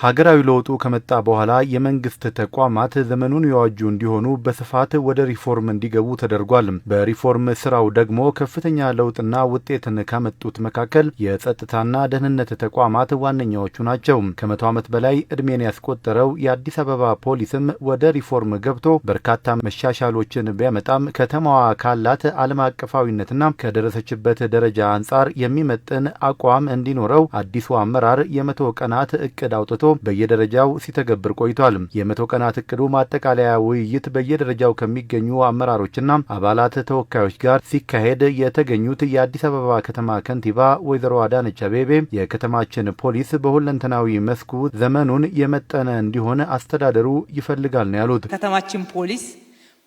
ሀገራዊ ለውጡ ከመጣ በኋላ የመንግስት ተቋማት ዘመኑን የዋጁ እንዲሆኑ በስፋት ወደ ሪፎርም እንዲገቡ ተደርጓል። በሪፎርም ስራው ደግሞ ከፍተኛ ለውጥና ውጤትን ካመጡት መካከል የጸጥታና ደህንነት ተቋማት ዋነኛዎቹ ናቸው። ከ100 ዓመት በላይ እድሜን ያስቆጠረው የአዲስ አበባ ፖሊስም ወደ ሪፎርም ገብቶ በርካታ መሻሻሎችን ቢያመጣም ከተማዋ ካላት ዓለም አቀፋዊነትና ከደረሰችበት ደረጃ አንጻር የሚመጥን አቋም እንዲኖረው አዲሱ አመራር የ100 ቀናት እቅድ አውጥቶ በየደረጃው ሲተገብር ቆይቷል። የ100 ቀናት እቅዱ ማጠቃለያ ውይይት በየደረጃው ከሚገኙ አመራሮችና አባላት ተወካዮች ጋር ሲካሄድ የተገኙት የአዲስ አበባ ከተማ ከንቲባ ወይዘሮ አዳነች አቤቤ የከተማችን ፖሊስ በሁለንተናዊ መስኩ ዘመኑን የመጠነ እንዲሆን አስተዳደሩ ይፈልጋል ነው ያሉት። ከተማችን ፖሊስ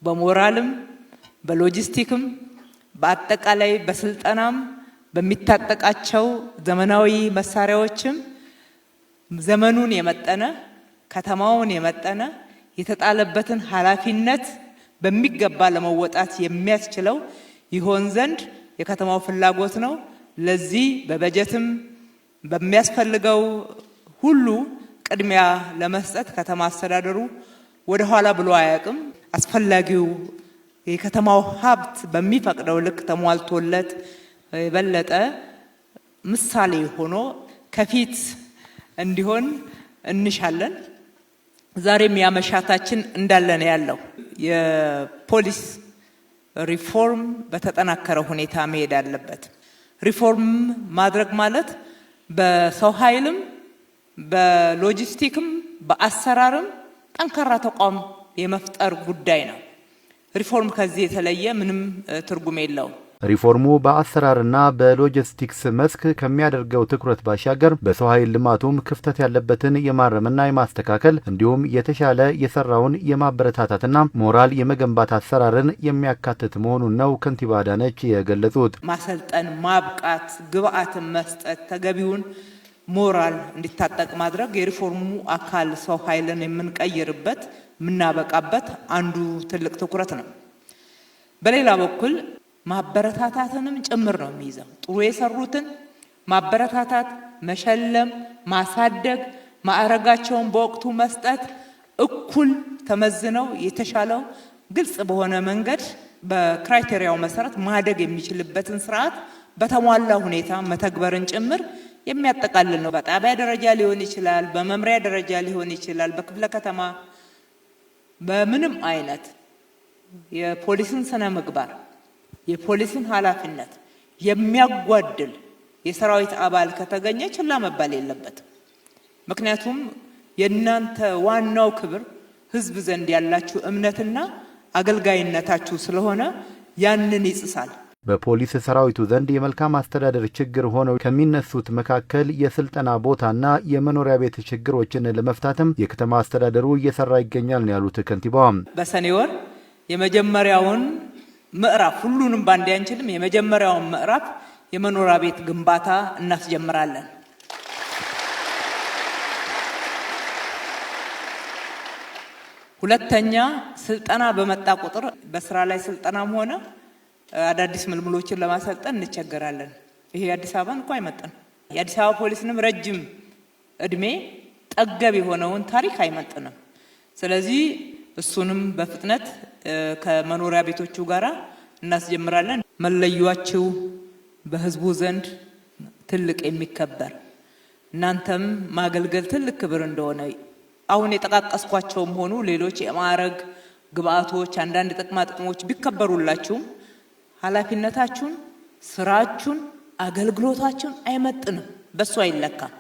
በሞራልም በሎጂስቲክም በአጠቃላይ በስልጠናም በሚታጠቃቸው ዘመናዊ መሳሪያዎችም ዘመኑን የመጠነ ከተማውን የመጠነ የተጣለበትን ኃላፊነት በሚገባ ለመወጣት የሚያስችለው ይሆን ዘንድ የከተማው ፍላጎት ነው። ለዚህ በበጀትም በሚያስፈልገው ሁሉ ቅድሚያ ለመስጠት ከተማ አስተዳደሩ ወደ ኋላ ብሎ አያውቅም። አስፈላጊው የከተማው ሀብት በሚፈቅደው ልክ ተሟልቶለት የበለጠ ምሳሌ ሆኖ ከፊት እንዲሆን እንሻለን። ዛሬም ያመሻታችን እንዳለን ያለው የፖሊስ ሪፎርም በተጠናከረ ሁኔታ መሄድ አለበት። ሪፎርም ማድረግ ማለት በሰው ኃይልም በሎጂስቲክም በአሰራርም ጠንካራ ተቋም የመፍጠር ጉዳይ ነው። ሪፎርም ከዚህ የተለየ ምንም ትርጉም የለውም። ሪፎርሙ በአሰራርና በሎጂስቲክስ መስክ ከሚያደርገው ትኩረት ባሻገር በሰው ኃይል ልማቱም ክፍተት ያለበትን የማረምና የማስተካከል እንዲሁም የተሻለ የሰራውን የማበረታታትና ሞራል የመገንባት አሰራርን የሚያካትት መሆኑን ነው ከንቲባ አዳነች የገለጹት። ማሰልጠን፣ ማብቃት፣ ግብአትን መስጠት፣ ተገቢውን ሞራል እንዲታጠቅ ማድረግ የሪፎርሙ አካል ሰው ኃይልን የምንቀይርበት የምናበቃበት አንዱ ትልቅ ትኩረት ነው። በሌላ በኩል ማበረታታትንም ጭምር ነው የሚይዘው። ጥሩ የሰሩትን ማበረታታት፣ መሸለም፣ ማሳደግ፣ ማዕረጋቸውን በወቅቱ መስጠት፣ እኩል ተመዝነው የተሻለው ግልጽ በሆነ መንገድ በክራይቴሪያው መሰረት ማደግ የሚችልበትን ስርዓት በተሟላ ሁኔታ መተግበርን ጭምር የሚያጠቃልል ነው። በጣቢያ ደረጃ ሊሆን ይችላል፣ በመምሪያ ደረጃ ሊሆን ይችላል፣ በክፍለ ከተማ በምንም አይነት የፖሊስን ስነ ምግባር የፖሊስን ኃላፊነት የሚያጓድል የሰራዊት አባል ከተገኘ ችላ መባል የለበትም። ምክንያቱም የእናንተ ዋናው ክብር ህዝብ ዘንድ ያላችሁ እምነትና አገልጋይነታችሁ ስለሆነ ያንን ይጽሳል። በፖሊስ ሰራዊቱ ዘንድ የመልካም አስተዳደር ችግር ሆነው ከሚነሱት መካከል የስልጠና ቦታና የመኖሪያ ቤት ችግሮችን ለመፍታትም የከተማ አስተዳደሩ እየሰራ ይገኛል ነው ያሉት ከንቲባዋ። በሰኔ ወር የመጀመሪያውን ምዕራፍ ሁሉንም ባንዴ አንችልም። የመጀመሪያውን ምዕራፍ የመኖሪያ ቤት ግንባታ እናስጀምራለን። ሁለተኛ ስልጠና በመጣ ቁጥር በስራ ላይ ስልጠናም ሆነ አዳዲስ ምልምሎችን ለማሰልጠን እንቸገራለን። ይሄ አዲስ አበባን እንኳን አይመጥንም። የአዲስ አበባ ፖሊስንም ረጅም እድሜ ጠገብ የሆነውን ታሪክ አይመጥንም። ስለዚህ እሱንም በፍጥነት ከመኖሪያ ቤቶቹ ጋራ እናስጀምራለን። መለያችሁ በህዝቡ ዘንድ ትልቅ የሚከበር እናንተም ማገልገል ትልቅ ክብር እንደሆነ አሁን የጠቃቀስኳቸውም ሆኑ ሌሎች የማዕረግ ግብአቶች አንዳንድ ጥቅሞች ቢከበሩላችሁም ኃላፊነታችሁን፣ ስራችሁን፣ አገልግሎታችሁን አይመጥንም። በሱ አይለካም።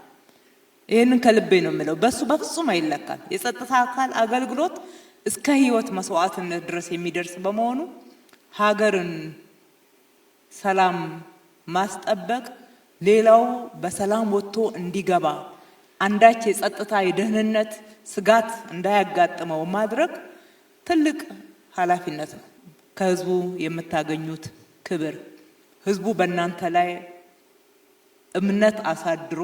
ይሄንን ከልቤ ነው የምለው። በሱ በፍጹም አይለካም። የጸጥታ አካል አገልግሎት እስከ ህይወት መስዋዕትነት ድረስ የሚደርስ በመሆኑ ሀገርን ሰላም ማስጠበቅ፣ ሌላው በሰላም ወጥቶ እንዲገባ አንዳች የጸጥታ የደህንነት ስጋት እንዳያጋጥመው ማድረግ ትልቅ ኃላፊነት ነው። ከህዝቡ የምታገኙት ክብር ህዝቡ በእናንተ ላይ እምነት አሳድሮ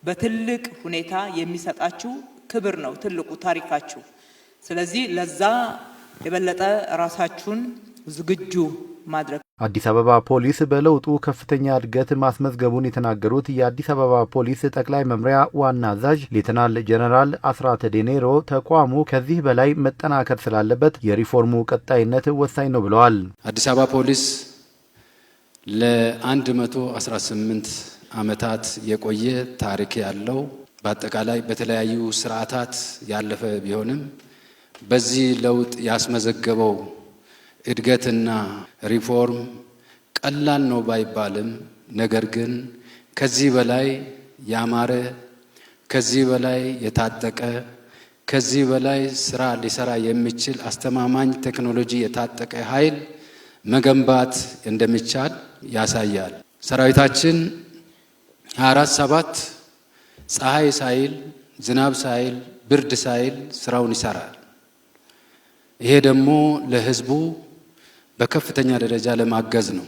በትልቅ ሁኔታ የሚሰጣችሁ ክብር ነው ትልቁ ታሪካችሁ። ስለዚህ ለዛ የበለጠ ራሳችሁን ዝግጁ ማድረግ አዲስ አበባ ፖሊስ በለውጡ ከፍተኛ እድገት ማስመዝገቡን የተናገሩት የአዲስ አበባ ፖሊስ ጠቅላይ መምሪያ ዋና አዛዥ ሌተናል ጀነራል አስራት ዴኔሮ ተቋሙ ከዚህ በላይ መጠናከር ስላለበት የሪፎርሙ ቀጣይነት ወሳኝ ነው ብለዋል። አዲስ አበባ ፖሊስ ለ118 ዓመታት የቆየ ታሪክ ያለው በአጠቃላይ በተለያዩ ስርዓታት ያለፈ ቢሆንም በዚህ ለውጥ ያስመዘገበው እድገትና ሪፎርም ቀላል ነው ባይባልም ነገር ግን ከዚህ በላይ ያማረ ከዚህ በላይ የታጠቀ ከዚህ በላይ ስራ ሊሰራ የሚችል አስተማማኝ ቴክኖሎጂ የታጠቀ ኃይል መገንባት እንደሚቻል ያሳያል። ሰራዊታችን 24/7 ፀሐይ ሳይል ዝናብ ሳይል ብርድ ሳይል ስራውን ይሰራል። ይሄ ደግሞ ለህዝቡ በከፍተኛ ደረጃ ለማገዝ ነው።